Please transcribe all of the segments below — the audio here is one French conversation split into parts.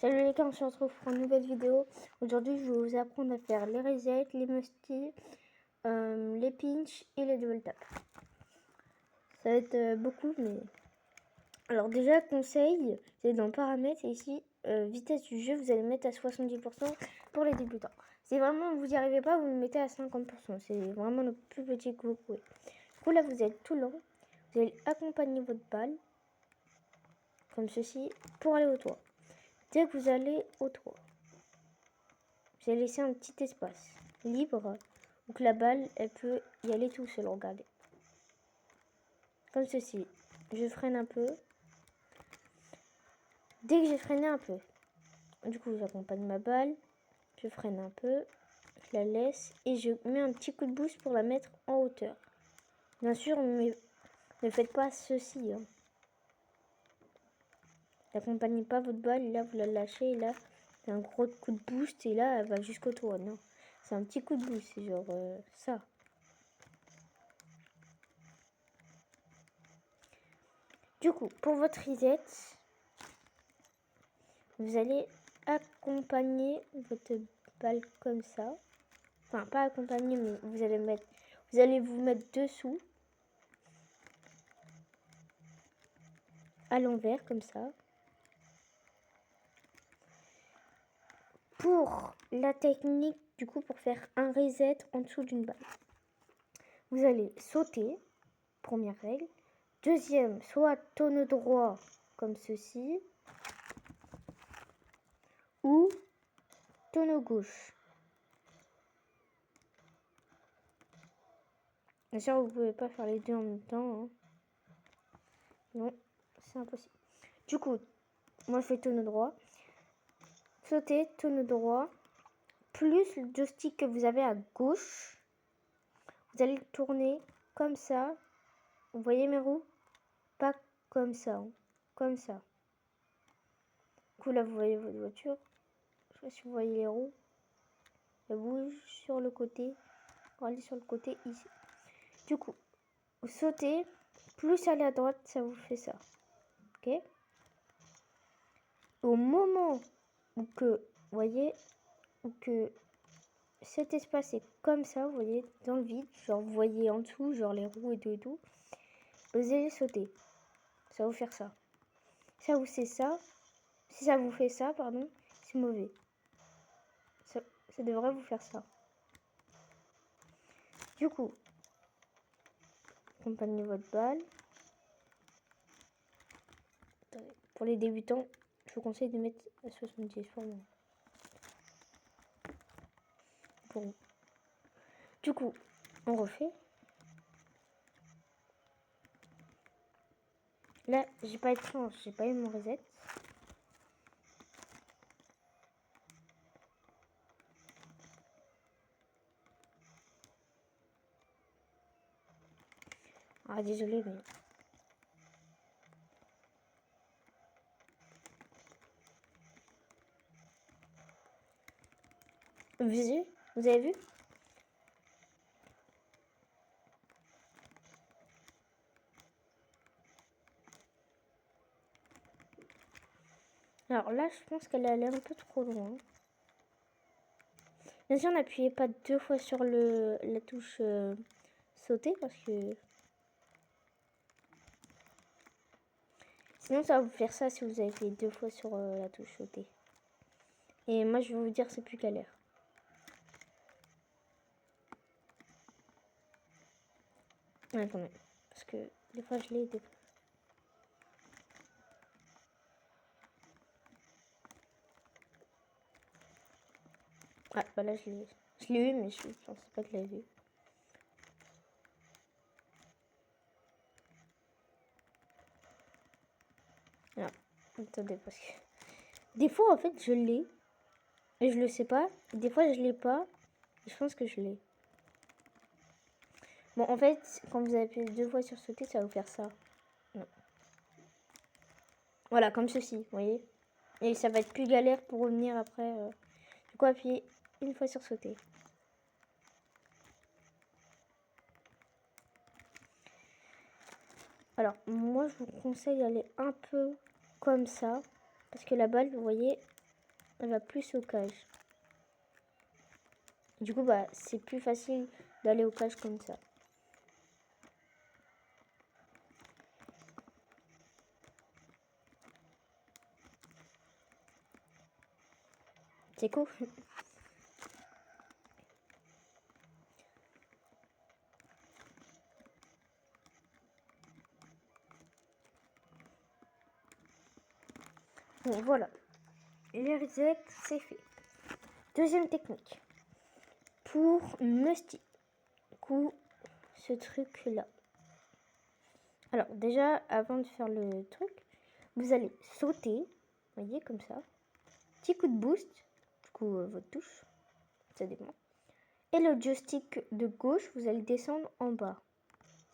Salut les gars, on se retrouve pour une nouvelle vidéo. Aujourd'hui, je vais vous apprendre à faire les resets, les musty, les pinch et les double tap. Ça va être beaucoup, mais... Alors déjà, conseil, c'est dans paramètres, et ici, vitesse du jeu, vous allez mettre à 70% pour les débutants. Si vraiment vous n'y arrivez pas, vous le mettez à 50%. C'est vraiment le plus petit que vous pouvez. Du coup, là, vous êtes tout lent. Vous allez accompagner votre balle, comme ceci, pour aller au toit. Dès que vous allez au toit, vous allez laisser un petit espace libre où que la balle, elle peut y aller tout seul, regardez. Comme ceci. Je freine un peu. Dès que j'ai freiné un peu, du coup, j'accompagne ma balle. Je freine un peu. Je la laisse et je mets un petit coup de boost pour la mettre en hauteur. Bien sûr, mais ne faites pas ceci. N'accompagnez pas votre balle. Et là, vous la lâchez. Et là, c'est un gros coup de boost. Et là, elle va jusqu'au toit. Non, c'est un petit coup de boost. C'est genre ça. Du coup, pour votre reset, vous allez accompagner votre balle comme ça. Enfin, pas accompagner, mais vous allez vous mettre dessous. À l'envers, comme ça. Pour la technique, du coup, pour faire un reset en dessous d'une balle. Vous allez sauter, première règle. Deuxième, soit tonneau droit, comme ceci. Ou tonneau gauche. Bien sûr, vous ne pouvez pas faire les deux en même temps. Hein. Non, c'est impossible. Du coup, moi je fais tonneau droit. Sauter, tonneau droit. Plus le joystick que vous avez à gauche. Vous allez le tourner comme ça. Vous voyez mes roues? Pas comme ça. Hein. Comme ça. Du coup, là, vous voyez votre voiture. Je sais pas si vous voyez les roues. Elle bouge sur le côté. Regardez sur le côté ici. Du coup, vous sautez. Plus aller à droite, ça vous fait ça. Ok? Au moment où que, vous voyez, où que cet espace est comme ça, vous voyez, dans le vide, genre vous voyez en dessous, genre les roues et tout et tout, vous allez sauter. Ça va vous faire ça. Ça vous c'est ça. Si ça vous fait ça, pardon, c'est mauvais. Ça devrait vous faire ça. Du coup, accompagnez votre balle. Pour les débutants, je vous conseille de mettre à 70 pour moi. Bon. Du coup, on refait. Là, j'ai pas eu de chance, j'ai pas eu mon reset. Ah, désolé, mais... Vous avez vu? Alors là, je pense qu'elle est allée un peu trop loin. Bien sûr, n'appuyez pas 2 fois sur la touche sauter parce que... Sinon, ça va vous faire ça si vous avez fait 2 fois sur la touche sauter. Et moi, je vais vous dire, c'est plus galère. Ouais, quand même. Parce que des fois, je l'ai... Ah, bah là, je l'ai eu, mais je pensais pas que je l'avais vu. Non, attendez, parce que... Des fois, en fait, je l'ai. Et je le sais pas. Des fois, je l'ai pas. Et je pense que je l'ai. Bon, en fait, quand vous appuyez 2 fois sur sauter, ça va vous faire ça. Non. Voilà, comme ceci, vous voyez. Et ça va être plus galère pour revenir après. Du coup, appuyez une fois sur sauter. Alors, moi, je vous conseille d'aller un peu comme ça. Parce que la balle, vous voyez, elle va plus au cage. Du coup, bah, c'est plus facile d'aller au cage comme ça. C'est cool. Bon, voilà. Les resets, c'est fait. Deuxième technique. Pour Musty. Coup, ce truc-là. Alors, déjà, avant de faire le truc, vous allez sauter. Vous voyez, comme ça. Petit coup de boost. Du coup, votre touche. Ça dépend. Et le joystick de gauche, vous allez descendre en bas.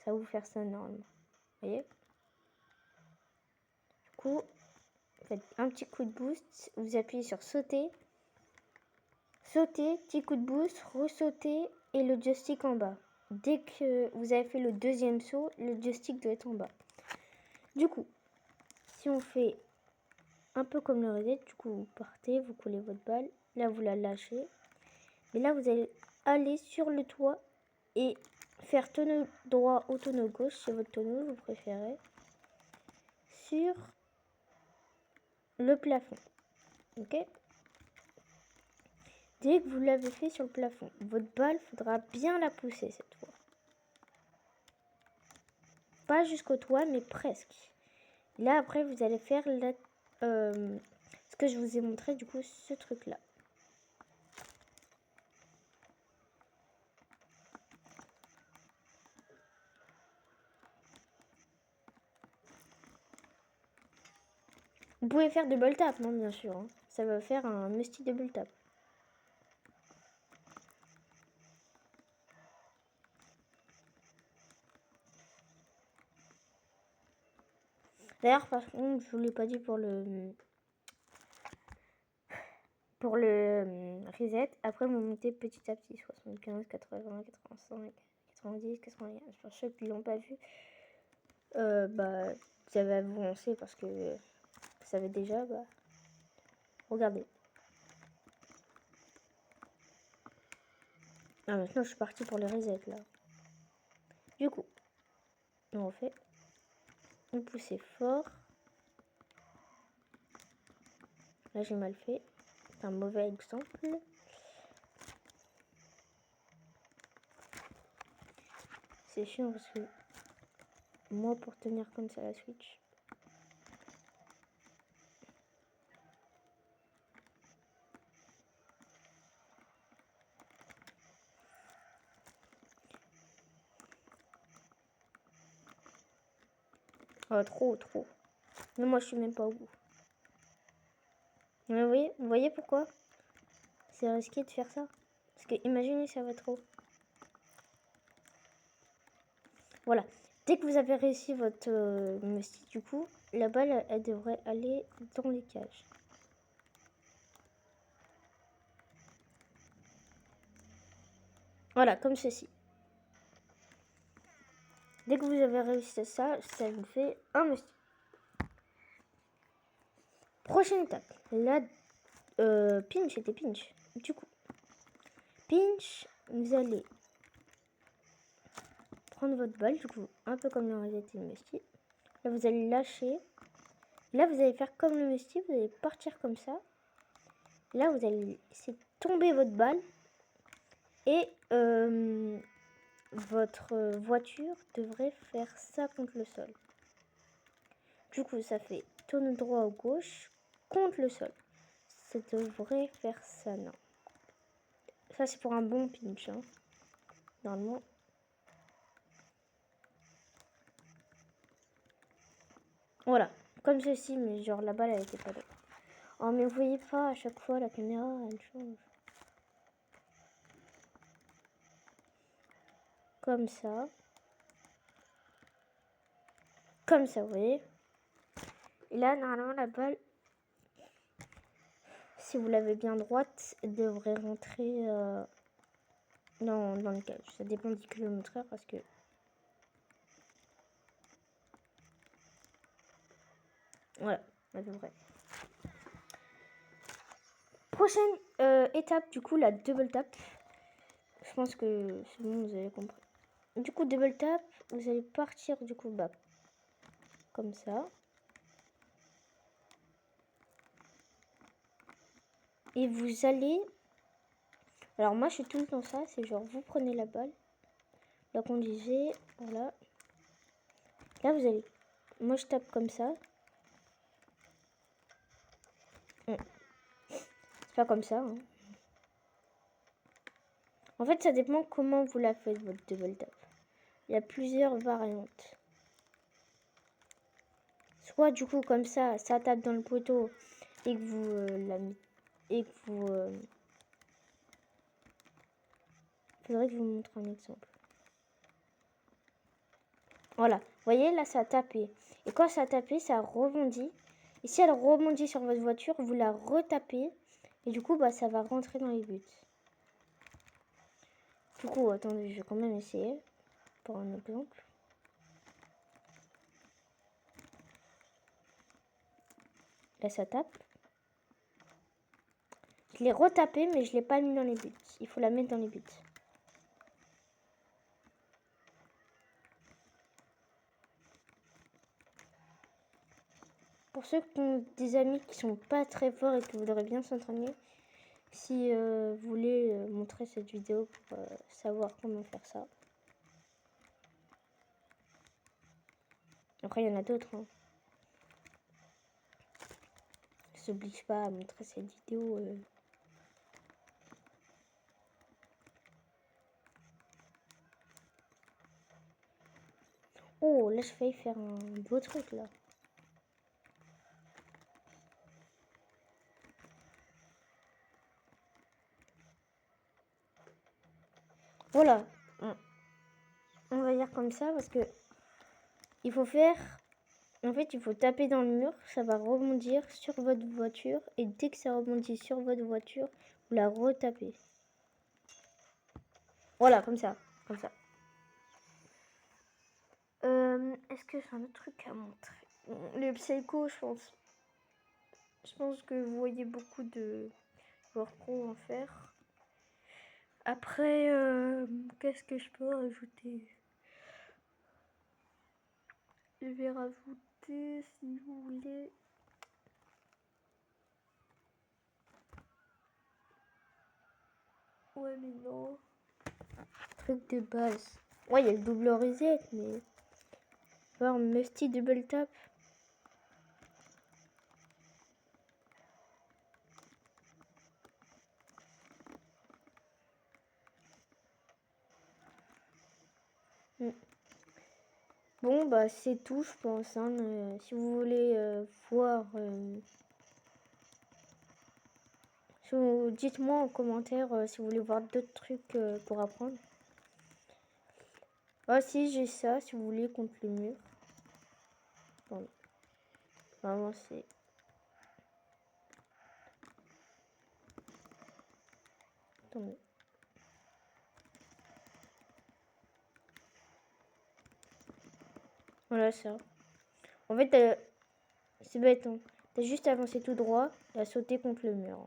Ça va vous faire ça normalement. Vous voyez? Du coup, vous faites un petit coup de boost. Vous appuyez sur sauter. Sauter, petit coup de boost, ressauter et le joystick en bas. Dès que vous avez fait le deuxième saut, le joystick doit être en bas. Du coup, si on fait un peu comme le reset, du coup vous partez, vous collez votre balle, là vous la lâchez. Et là vous allez aller sur le toit et faire tonneau droit ou tonneau gauche, c'est votre tonneau, vous préférez, sur le plafond. Ok? Dès que vous l'avez fait sur le plafond, votre balle, faudra bien la pousser cette fois. Pas jusqu'au toit, mais presque. Là, après, vous allez faire ce que je vous ai montré, du coup, ce truc-là. Vous pouvez faire double tap, non, bien sûr. Hein. Ça va faire un Musty double tap. D'ailleurs, par contre, je vous l'ai pas dit pour le reset. Après, vous montez petit à petit. 75, 80, 85, 90, 95. Pour ceux qui l'ont pas vu, bah, vous avez avancé parce que vous savez déjà. Bah, regardez. Ah, maintenant, je suis partie pour le reset, là. Du coup, on refait. Vous poussez fort. Là, j'ai mal fait. C'est un mauvais exemple. C'est chiant parce que moi, pour tenir comme ça la Switch. Oh, trop. Mais moi, je suis même pas au bout. Mais vous voyez pourquoi c'est risqué de faire ça? Parce que imaginez, ça va trop. Voilà. Dès que vous avez réussi votre Musty, du coup, la balle, elle devrait aller dans les cages. Voilà, comme ceci. Dès que vous avez réussi ça, ça vous fait un Musty. Prochaine étape. Là, pinch était pinch. Du coup, pinch, vous allez prendre votre balle, du coup, un peu comme le reset et le Musty. Là, vous allez lâcher. Là, vous allez faire comme le Musty, vous allez partir comme ça. Là, vous allez laisser tomber votre balle. Et votre voiture devrait faire ça contre le sol. Du coup, ça fait tourne droit ou gauche contre le sol. Ça devrait faire ça, non. Ça, c'est pour un bon pinch, hein. Normalement. Voilà, comme ceci, mais genre la balle, elle était pas là. Oh, mais vous voyez pas, à chaque fois, la caméra, elle change. Comme ça. Comme ça, vous voyez. Et là, normalement, la balle, si vous l'avez bien droite, elle devrait rentrer dans le cage. Ça dépend du kilomètre/heure parce que... Voilà, à peu près. prochaine étape, du coup, la double tap. Je pense que c'est bon, vous avez compris. Du coup, double tap, vous allez partir du coup, bah, comme ça. Et vous allez... Alors moi, je suis tout le temps ça, c'est genre, vous prenez la balle, la conduisez, voilà. Là, vous allez... Moi, je tape comme ça. C'est pas comme ça, hein. En fait, ça dépend comment vous la faites, votre double tap. Il y a plusieurs variantes. Soit du coup comme ça tape dans le poteau et que vous faudrait que je vous montre un exemple. Voilà, vous voyez là ça a tapé. Et quand ça a tapé, ça rebondit. Et si elle rebondit sur votre voiture, vous la retapez. Et du coup, bah ça va rentrer dans les buts. Du coup, attendez, je vais quand même essayer pour un exemple. Là, ça tape. Je l'ai retapé, mais je ne l'ai pas mis dans les buts. Il faut la mettre dans les buts. Pour ceux qui ont des amis qui sont pas très forts et qui voudraient bien s'entraîner, si vous voulez montrer cette vidéo pour savoir comment faire ça. Après, il y en a d'autres. Hein. Ne s'oblige pas à montrer cette vidéo. Oh, là, je failli faire un beau truc, là. Voilà. On va dire comme ça parce que il faut faire... En fait, il faut taper dans le mur. Ça va rebondir sur votre voiture. Et dès que ça rebondit sur votre voiture, vous la retapez. Voilà, comme ça. Comme ça. Est-ce que j'ai un autre truc à montrer? Les Psycho, je pense. Je pense que vous voyez beaucoup de joueurs pro en faire. Après, qu'est-ce que je peux rajouter? Je vais rajouter, si vous voulez. Ouais, mais non. Truc de base. Ouais, il y a le double reset, mais... voir Musty double tap. Bon, bah c'est tout, je pense. Hein. Si vous voulez voir... dites-moi en commentaire si vous voulez voir d'autres trucs pour apprendre. Ah si, j'ai ça, si vous voulez, contre le mur. Bon. Vraiment, c'est... Attendez. Voilà ça. En fait, c'est bête. Hein. T'as juste avancé tout droit et à sauter contre le mur.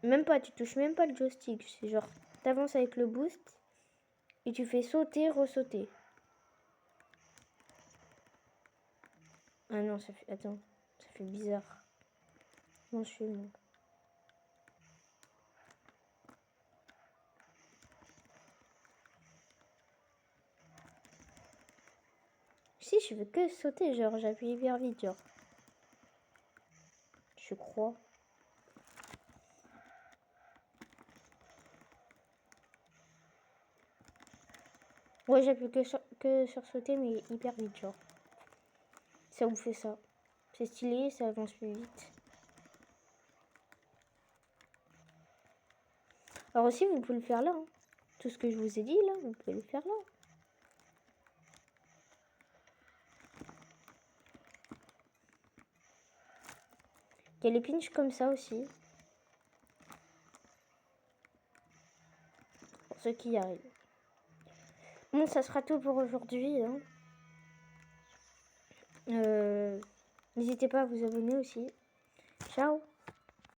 Même pas, tu touches même pas le joystick. C'est genre, t'avances avec le boost et tu fais sauter, ressauter. Ah non, ça fait... Attends, ça fait bizarre. Non, je suis non. Si, je veux que sauter, genre, j'appuie hyper vite, genre. Je crois. Ouais, j'appuie que sur sauter, mais hyper vite, genre. Ça vous fait ça. C'est stylé, ça avance plus vite. Alors aussi, vous pouvez le faire là. Hein. Tout ce que je vous ai dit, là, vous pouvez le faire là. Il y a les pinches comme ça aussi. Pour ceux qui y arrivent. Bon, ça sera tout pour aujourd'hui. Hein. N'hésitez pas à vous abonner aussi. Ciao!